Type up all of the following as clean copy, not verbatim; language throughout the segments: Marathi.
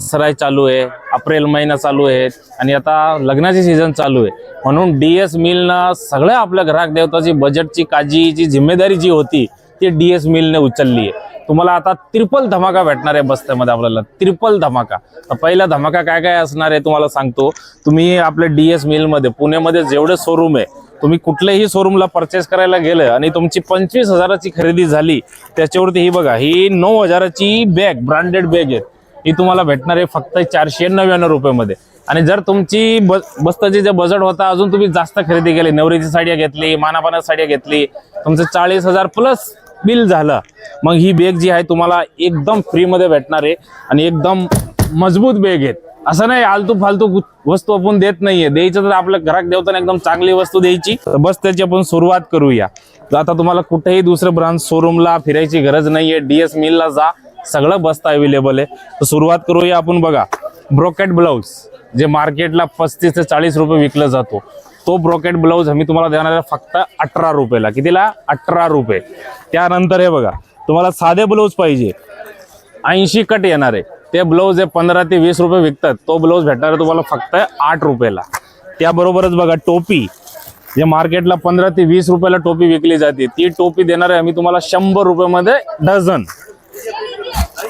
सराई चालू आहे, अप्रिल महिना चालू आहे आणि आता लग्नाची सीझन चालू आहे, म्हणून DS मिलनं सगळ्या आपल्या ग्राहक देवताची बजेटची काळजी जी जिम्मेदारी जी होती ती DS मिलने उचलली आहे। तुम्हाला आता ट्रिपल धमाका भेटणार आहे बस्त्यामध्ये आपल्याला, ट्रिपल धमाका। पहिला धमाका काय काय असणार आहे तुम्हाला सांगतो। तुम्ही आपल्या DS मिलमध्ये पुण्यामध्ये जेवढे शोरूम आहे, तुम्ही कुठल्याही शोरूमला परचेस करायला गेलं आणि तुमची 25,000ची खरेदी झाली, त्याच्यावरती ही बघा, ही 9,000ची बॅग, ब्रँडेड बॅग आहे, ही तुम्हाला भेटणार आहे फक्त 499 रुपयामध्ये। आणि जर तुमची बस्ताची जे बजेट होता, अजून तुम्ही जास्त खरेदी केली, नवरीची साड्या घेतली, मानापानाची साड्या घेतली, तुमचं 40,000 प्लस बिल झालं, मग ही बॅग जी आहे तुम्हाला एकदम फ्री मध्ये भेटणार आहे आणि एकदम मजबूत बॅग आहे। असं नाही आलतू फालतू वस्तू आपण देत नाहीये, द्यायचं तर आपल्या ग्राहक देवताना एकदम चांगली वस्तू द्यायची। बस त्याची आपण सुरुवात करूया। आता तुम्हाला कुठेही दुसरे ब्रांच शोरूमला फिरायची गरज नाहीये, DS मिलला जा, सगळं बस्ता अवेलेबल आहे। तर सुरुवात करूया आपण। बघा, ब्रोकेट ब्लाउज जे मार्केटला 35 ते 40 रुपये विकला जातो, तो ब्रोकेट ब्लाउज आम्ही तुम्हाला देणार आहे फक्त 18 रुपयाला। कितीला? 18 रुपये। त्यानंतर हे बघा, तुम्हाला साधे ब्लाउज पाहिजे, 80 कट येणार आहे, ते ब्लाउज 15 ते 20 रुपये विकतात, तो ब्लाउज भेटणार आहे तुम्हाला फक्त 8 रुपयाला। त्याबरोबरच बघा, टोपी जे मार्केटला 15 ते 20 रुपयाला टोपी विकली जाते, ती टोपी देणार आहे आम्ही तुम्हाला 100 रुपयामध्ये डझन।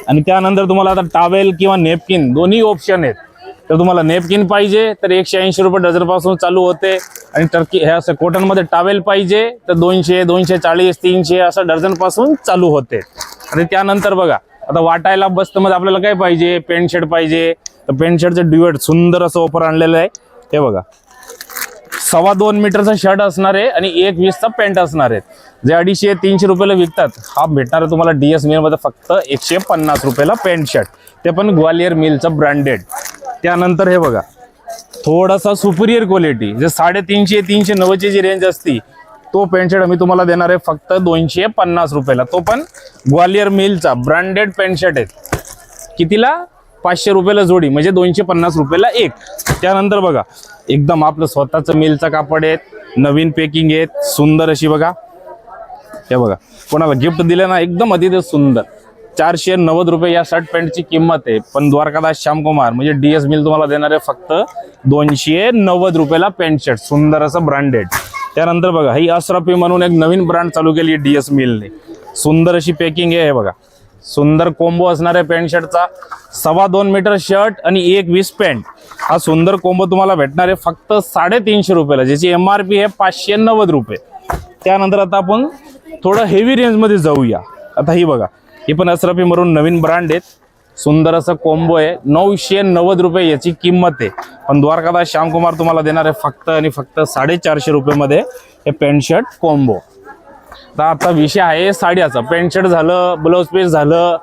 आणि त्यानंतर तुम्हाला आता टॉवेल किंवा नेपकिन दोन्ही ऑप्शन आहेत। तर तुम्हाला नेपकिन पाहिजे तर 180 रुपये डझन पासून चालू होते, आणि टर्की हे असं कॉटन मध्ये टॉवेल पाहिजे तर 200, 240, 300 असं डझन पासून चालू होते। आणि त्यानंतर बघा, आता वाटायला बस्तामध्ये आपल्याला काय पाहिजे, पॅन्ट शर्ट पाहिजे, तर पॅन्ट शर्टचं डिवाइड सुंदर असं ऑफर आणलेलं आहे। हे बघा, 2.25 मीटरचा शर्ट असणार आहे आणि 1.20चा पॅन्ट असणार आहे, जे 250-300 रुपयाला विकतात, हा भेटणार आहे तुम्हाला DS मिल मध्ये फक्त 150 रुपयाला पॅन्ट शर्ट, ते पण ग्वालियर मिलचं ब्रँडेड। त्यानंतर हे बघा, थोडासा सुपिरियर क्वालिटी, जे 350-390 जी रेंज असती, तो पॅन्ट शर्ट आम्ही तुम्हाला देणार आहे फक्त 250 रुपयाला, तो पण ग्वालियर मिलचा ब्रँडेड पॅन्ट शर्ट आहे। कितीला? 500 रुपयाला जोडी, म्हणजे 250 रुपयाला एक। त्यानंतर बघा, एकदम आपलं स्वतःचं मिलचं कापड आहे, नवीन पॅकिंग आहे, सुंदर अशी बघा। हे बघा, कोणाला गिफ्ट दिलं ना, एकदम अतिशय सुंदर। 490 रुपये या शर्ट पॅन्टची किंमत आहे, पण द्वारकादास श्यामकुमार म्हणजे DS मिल तुम्हाला देणार आहे फक्त 290 रुपयाला पॅन्ट शर्ट, सुंदर असं ब्रँडेड। त्यानंतर बघा, ही अशरफी म्हणून एक नवीन ब्रँड चालू केली DS मिलने, सुंदर अशी पॅकिंग आहे। हे बघा, सुंदर कॉम्बो असणार आहे पॅन्ट शर्टचा, 2.25 मीटर शर्ट आणि 1.20 पॅन्ट, हा सुंदर कॉम्बो तुम्हाला भेटणार आहे फक्त 350 रुपयाला, ज्याची MRP आहे 590 रुपये। त्यानंतर आता आपण थोडं हेवी रेंज मध्ये जाऊया। आता ही बघा, ही पण अशरफी म्हणून नवीन ब्रँड आहेत, सुंदर असं कॉम्बो आहे, 990 रुपये याची किंमत आहे, पण द्वारकादास श्यामकुमार तुम्हाला देणार आहे फक्त आणि फक्त 450 रुपयामध्ये हे पॅन्ट शर्ट कॉम्बो। तर आता विषय आहे साड्याचा, पॅन्ट शर्ट झालं, ब्लाउज पीस झालं,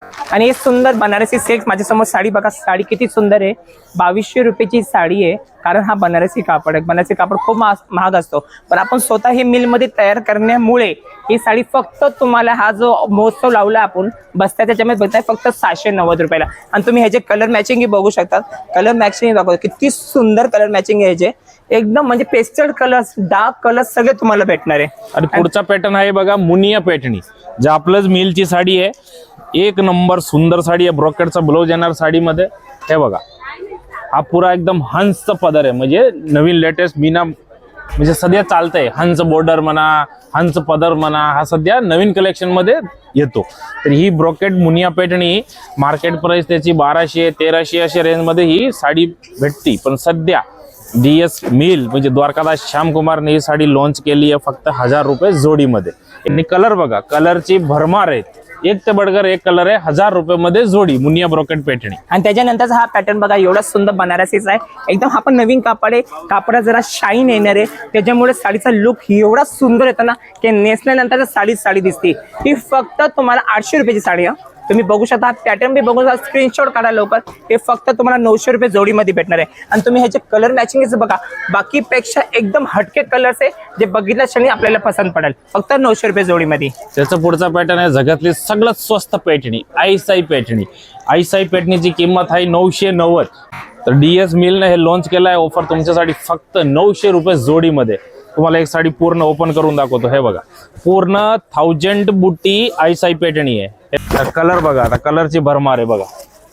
आणि हे सुंदर बनारसी सिल्क माझ्यासमोर साडी बघा, साडी किती सुंदर आहे. 2200 रुपयाची साडी आहे. कारण हा बनारसी कापड आहे. बनारसी कापड खूप महाग असतो, पण आपण स्वतः हे मिलमध्ये तयार करण्यामुळे ही साडी फक्त तुम्हाला, हा जो महोत्सव लावला आपण बसता त्याच्यामध्ये बघताय, फक्त 790 रुपयाला. आणि तुम्ही ह्याचे कलर मॅचिंग बघू शकता. कलर मॅचिंग बघा किती सुंदर कलर मॅचिंग आहे ह्याचे. एकदम म्हणजे पेस्टल कलर्स, डार्क कलर्स सगळे तुम्हाला भेटणार आहे. आणि पुढचा पॅटर्न आहे बघा मुनिया पैठणी, जे आपलंच मिलची साडी आहे. एक नंबर सुंदर साडी आहे. ब्रोकेडचा ब्लाउज येणार साडीमध्ये. हे बघा, हा पुरा एकदम हंसचा पदर आहे. म्हणजे नवीन लेटेस्ट मीना, म्हणजे सध्या चालतंय हंस बॉर्डर म्हणा, हंस पदर म्हणा, हा सध्या नवीन कलेक्शन मध्ये येतो. तर ही brocade Muniya Paithani market price त्याची 1200-1300 अशा रेंज मध्ये ही साडी भेटती. पण सध्या DS मिल म्हणजे द्वारकादास श्यामकुमारने ही साडी लॉन्च केली आहे फक्त 1000 रुपये जोडीमध्ये. आणि कलर बघा, कलरची भरमार आहेत. एक ते बडकर एक कलर आहे. 1000 रुपये मध्ये जोडी मुनिया ब्रोकेड पैठणी. आणि त्याच्यानंतर हा पॅटर्न बघा, एवढा सुंदर बनारसीचा आहे. एकदम हा पण नवीन कापड आहे. कापडात जरा शाईन येणार आहे, त्याच्यामुळे साडीचा लुक एवढा सुंदर येतो ना की नेसल्यानंतर साडी दिसते. ही फक्त तुम्हाला 800 रुपयाची साडी आहे. तुम्ही बघू शकता, पॅटर्न बी बघू शकता, स्क्रीनशॉट काढा लवकर. हे फक्त तुम्हाला 900 रुपये जोडीमध्ये भेटणार आहे. आणि तुम्ही ह्याचे कलर मॅचिंग बघा, बाकीपेक्षा एकदम हटके कलर्स आहे, जे बघितल्या क्षणी आपल्याला पसंत पडेल. फक्त 900 रुपये जोडीमध्ये. त्याचा पुढचा पॅटर्न आहे जगातली सगळ्यात स्वस्त पैठणी, आईसाई पैठणी. आईसाई पैठणीची किंमत आहे 990. तर DS मिलने हे लॉन्च केलं आहे ऑफर तुमच्यासाठी फक्त 900 रुपये जोडीमध्ये. तुम्हाला एक साडी पूर्ण ओपन करून दाखवतो. हे बघा, पूर्ण 1000 बुट्टी आईसाई पैठणी आहे. कलर बघा, आता कलरची भरमार आहे बघा.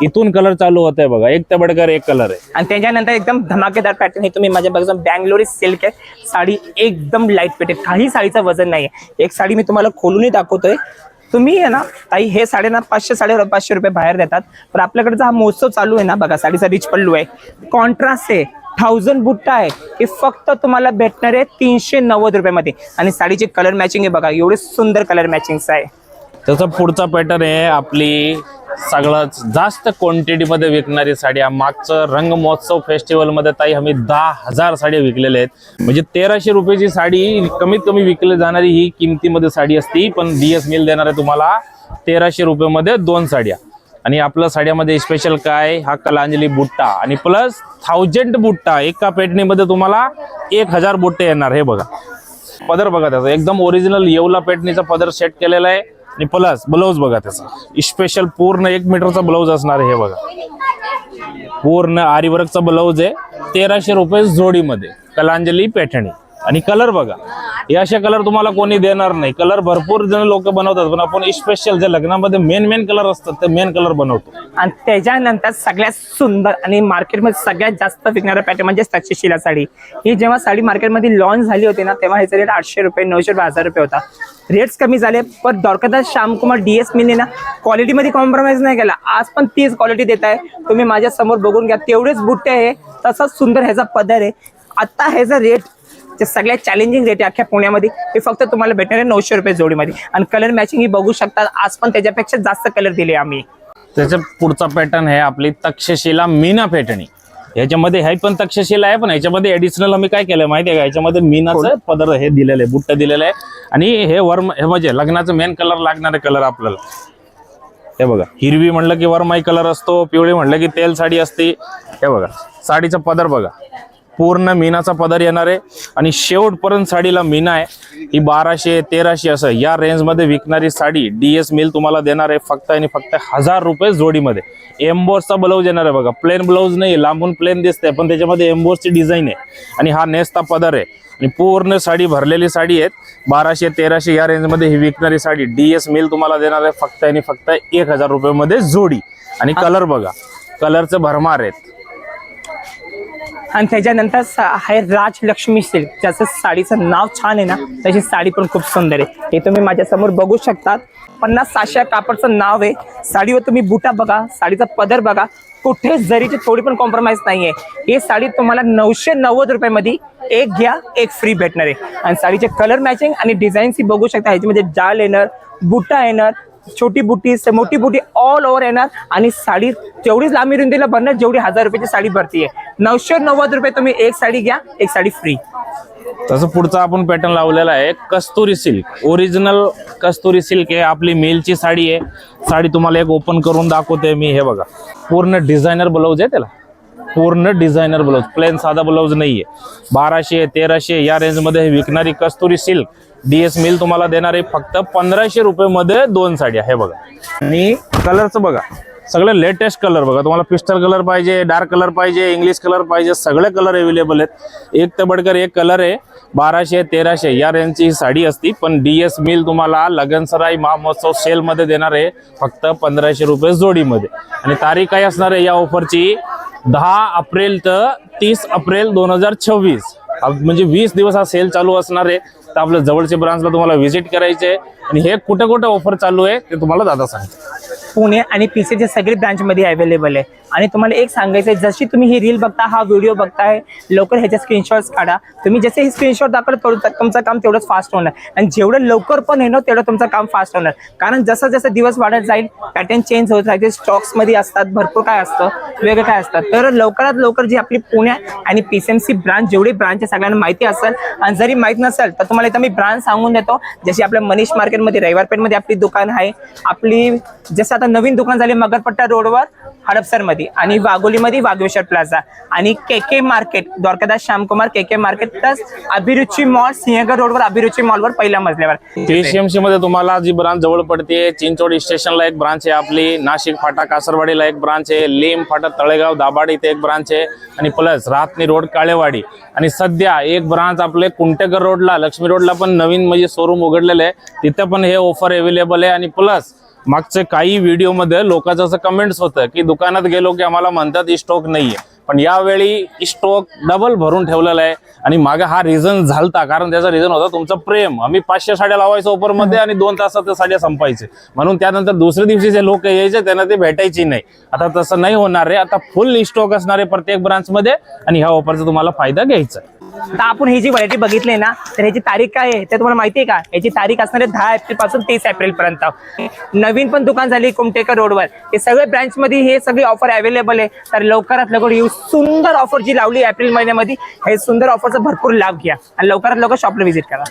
इथून कलर चालू होत आहे बघा, एक ते बडकर एक कलर आहे. आणि त्याच्यानंतर एकदम धमाकेदार पॅटर्न हे तुम्ही माझ्या बघा, बँगलोरी सिल्क आहे. साडी एकदम लाईट वेट आहे, काही साडीचं वजन नाही आहे. एक साडी मी तुम्हाला खोलूनही दाखवतोय. तुम्ही आहे ना ताई, हे साडे ना 500-550 रुपये बाहेर देतात, पण आपल्याकडचा हा महोत्सव चालू आहे ना बघा, साडीचा रिच पल्लू आहे, कॉन्ट्रास्ट आहे, 1000 बुट्टा आहे. हे फक्त तुम्हाला भेटणार आहे 390 रुपयामध्ये. आणि साडीचे कलर मॅचिंग आहे बघा, एवढे सुंदर कलर मॅचिंग आहे. त्याचा पुढचा पॅटर्न आहे आपली सगळ्यात जास्त क्वांटिटी मध्ये विकणारी साडी. मागचं रंग महोत्सव फेस्टिवल मध्ये ताई आम्ही 10,000 साड्या विकलेल्या आहेत. म्हणजे 1300 रुपयाची साडी कमीत कमी विकली जाणारी ही किमतीमध्ये साडी असती. पण DS मिल देणार आहे तुम्हाला 1300 रुपयामध्ये 2 साड्या. आणि आपल्या साड्यामध्ये स्पेशल काय, हा कलांजली बुट्टा आणि प्लस 1000 बुट्टा. एका पैठणीमध्ये तुम्हाला 1000 बुट्टे येणार. हे बघा, पदर बघा त्याचा एकदम ओरिजिनल येवला पैठणीचा पदर सेट केलेला आहे. आणि प्लस ब्लाऊज बघा त्याचा स्पेशल पूर्ण 1 मीटरचा ब्लाऊज असणार आहे. हे बघा, पूर्ण आरी वर्कचा ब्लाऊज आहे. 1300 रुपये जोडीमध्ये कलांजली पैठणी. आणि कलर बघा, हे असे कलर तुम्हाला कोणी देणार नाही. कलर भरपूर जण लोक बनवतात, पण आपण स्पेशल जे लग्नामध्ये मेन कलर असतात ते मेन कलर बनवतो. आणि त्याच्यानंतर सगळ्यात सुंदर आणि मार्केटमध्ये सगळ्यात जास्त विकणारा पॅटर्न म्हणजे तक्षशिला साडी. ही जेव्हा साडी मार्केटमध्ये लॉन्च झाली होती ना, तेव्हा ह्याचा रेट 800 रुपये, 900 रुपये, 1000 रुपये होता. रेट्स कमी झाले, पण द्वारकादास श्यामकुमार DS मिलने ना क्वालिटीमध्ये कॉम्प्रोमाइज नाही केला. आज पण तीच क्वालिटी देत आहे. तुम्ही माझ्या समोर बघून घ्या, तेवढेच बुट्टे आहे, तसाच सुंदर ह्याचा पदर आहे. आता ह्याचा रेट जे सगळ्यात चॅलेंजिंग रेट आहे अख्ख्या पुण्यामध्ये, हे फक्त तुम्हाला भेटणार आहे 900 रुपये जोडीमध्ये. आणि कलर मॅचिंग ही बघू शकता, आज पण त्याच्यापेक्षा जास्त कलर दिले आम्ही. त्याच्या पुढचा पॅटर्न आहे आपली तक्षशिला मीना पैठणी. ह्याच्यामध्ये हे पण तक्षशिला आहे, पण ह्याच्यामध्ये ऍडिशनल आम्ही काय केलंय माहिती आहे का, ह्याच्यामध्ये मीनाचं पदर हे दिलेलं आहे, बुट्ट दिलेलं आहे. आणि हे हे म्हणजे लग्नाचं मेन कलर लागणारे कलर आपल्याला. हे बघा, हिरवी म्हणलं की वरमाई कलर असतो, पिवळी म्हणलं की तेल साडी असते. हे बघा, साडीचा पदर बघा, पूर्ण मीनाचा पदर येणार आहे. आणि शेवटपर्यंत साडीला मीना आहे. ही 1200-1300 असं या रेंजमध्ये विकणारी साडी DS मिल तुम्हाला देणार आहे फक्त आणि फक्त 1000 रुपये जोडीमध्ये. एम्बोसचा ब्लाऊज येणार आहे बघा, प्लेन ब्लाऊज नाही, लांबून प्लेन दिसते, पण त्याच्यामध्ये एम्बोसची डिझाईन आहे. आणि हा नेसता पदर आहे. आणि पूर्ण साडी भरलेली साडी आहेत. 1200-1300 या रेंजमध्ये ही विकणारी साडी DS मिल तुम्हाला देणार आहे फक्त आणि फक्त 1000 रुपयामध्ये जोडी. आणि कलर बघा, कलरचे भरमार आहेत. आणि त्याच्यानंतर आहे राजलक्ष्मी सिल्क, ज्याचं साडीचं नाव छान आहे ना, त्याची साडी पण खूप सुंदर आहे. हे तुम्ही माझ्यासमोर बघू शकता. 50-600 कापडचं नाव आहे. साडीवर तुम्ही बुटा बघा, साडीचा पदर बघा, कुठे जरीची थोडी पण कॉम्प्रोमाइज नाहीये. ही साडी तुम्हाला 990 रुपयामध्ये एक घ्या एक फ्री भेटणार आहे. आणि साडीचे कलर मॅचिंग आणि डिझाईन्स बघू शकता. ह्याच्यामध्ये जाल येणार, बुटा येणार, छोटी बुटी, मोठी बुटी ऑल ओव्हर येणार. आणि साडी तेवढीच लांबी रुंदीला भरणार जेवढी 1000 रुपयाची साडी भरतीये. 990 रुपये तुम्ही एक साडी घ्या एक साडी फ्री. तसं पुढचा आपण पॅटर्न लावलेला आहे कस्तुरी सिल्क, ओरिजिनल कस्तुरी सिल्क आहे. आपली मेलची साडी आहे. साडी तुम्हाला एक ओपन करून दाखवते मी. हे बघा, पूर्ण डिझायनर ब्लाऊज आहे त्याला, पूर्ण डिझायनर ब्लाऊज, प्लेन साधा ब्लाऊज नाहीये. 1200 1300 या रेंजमध्ये विकणारी कस्तुरी सिल्क DS मिल तुम्हाला देणार आहे फक्त 1500 रुपये मध्ये 2 साड्या. हे बघा, आणि कलरचं बघा, सगळे लेटेस्ट कलर बघा. तुम्हाला पिस्टल कलर पाहिजे, डार्क कलर पाहिजे, इंग्लिश कलर पाहिजे, सगळे कलर अवेलेबल आहेत. एक ते बढ़कर एक कलर आहे. 1200 1300 या रेंजची ही साडी असती, पण DS मिल तुम्हाला लगनसराई महामहोत्सव सेल मध्ये देणार आहे फक्त 1500 रुपये जोडीमध्ये. आणि तारीख काय असणार आहे या ऑफरची? 10 एप्रिल ते 30 एप्रिल 2026, म्हणजे 20 दिवस हा सेल चालू असणार आहे. तर आपल्या जवळच्या ब्रांचला तुम्हाला व्हिजिट करायचे. आणि हे कुठे कुठे ऑफर चालू आहे ते तुम्हाला दादा सांगते. पुणे आणि PCच्या सगळी ब्रांचमध्ये अवेलेबल आहे. आणि तुम्हाला एक सांगायचं आहे, जशी तुम्ही ही रील बघता, हा व्हिडिओ बघताय, लवकर ह्याचे स्क्रीनशॉट्स काढा. तुम्ही जसे हे स्क्रीनशॉट दाखवलं तेवढं तुमचं काम तेवढंच फास्ट होणार. आणि जेवढं लवकर पण आहे ना तेवढं तुमचं काम फास्ट होणार. कारण जसं जसं दिवस वाढत जाईल पॅटर्न चेंज होत राहते, स्टॉक्समध्ये असतात, भरपूर काय असतं, वेगळं काय असतं. तर लवकरात लवकर जी आपली पुणे आणि PCMC ब्रांच, जेवढी ब्रांच आहे सगळ्यांना माहिती असेल. आणि जरी माहीत नसेल तर तुम्हाला इथं मी ब्रांच सांगून देतो. जशी आपल्या मनीष मार्केटमध्ये, रविवारपेठमध्ये आपली दुकान आहे. आपली जसं आता नवीन दुकान झाले मगरपट्टा रोडवर हडपसरमध्ये, आणि वाघोलीमध्ये वाघेश्वर प्लाझा, आणि KK market, Dwarkadas Shyamkumar KK market, plus अभिरुची मॉल सिंहगड रोडवर अभिरुची मॉलवर पहिल्या मजल्यावर. PCMC मध्ये तुम्हाला जी ब्रांच जवळ पडते, चिंचोड स्टेशनला एक ब्रांच आहे आपली, नाशिक फाटा कासरवाडीला एक ब्रांच आहे, लेम फाटा तळेगाव दाभाड इथे एक ब्रांच आहे, आणि प्लस रातनी रोड काळेवाडी. आणि सध्या एक ब्रांच आपले कुंटेकर रोडला, लक्ष्मी रोडला पण नवीन म्हणजे शोरूम उघडलेलं आहे, तिथे पण हे ऑफर अवेलेबल आहे. आणि प्लस मागचे काही व्हिडिओमध्ये लोकांचं असं कमेंट्स होतं की दुकानात गेलो की आम्हाला म्हणतात स्टॉक नाहीये, पण यावेळी स्टॉक डबल भरून ठेवलेला आहे. आणि मागे हा रिझन झालता, कारण त्याचा रिझन होता तुमचं प्रेम. आम्ही 500 साड्या लावायचो ऑफरमध्ये आणि 2 तासात त्या साड्या संपायचे, म्हणून त्यानंतर दुसऱ्या दिवशी जे लोक यायचे त्यांना ते भेटायची नाही. आता तसं नाही होणार आहे. आता फुल स्टॉक असणार आहे प्रत्येक ब्रांचमध्ये, आणि ह्या ऑफरचा तुम्हाला फायदा घ्यायचा आहे. तर आपण ही जी व्हरायटी बघितली ना, तर ह्याची तारीख काय आहे ते तुम्हाला माहिती आहे का? याची तारीख असणार आहे 10 एप्रिल पासून 30 एप्रिल पर्यंत. नवीन पण दुकान झाली कुमटेकर रोडवर, हे सगळे ब्रांच मध्ये हे सगळी ऑफर अवेलेबल आहे. तर लवकरात लवकर ही सुंदर ऑफर जी लावली एप्रिल महिन्यामध्ये, हे सुंदर ऑफरचा भरपूर लाभ घ्या आणि लवकरात लवकर शॉपला व्हिजिट करा.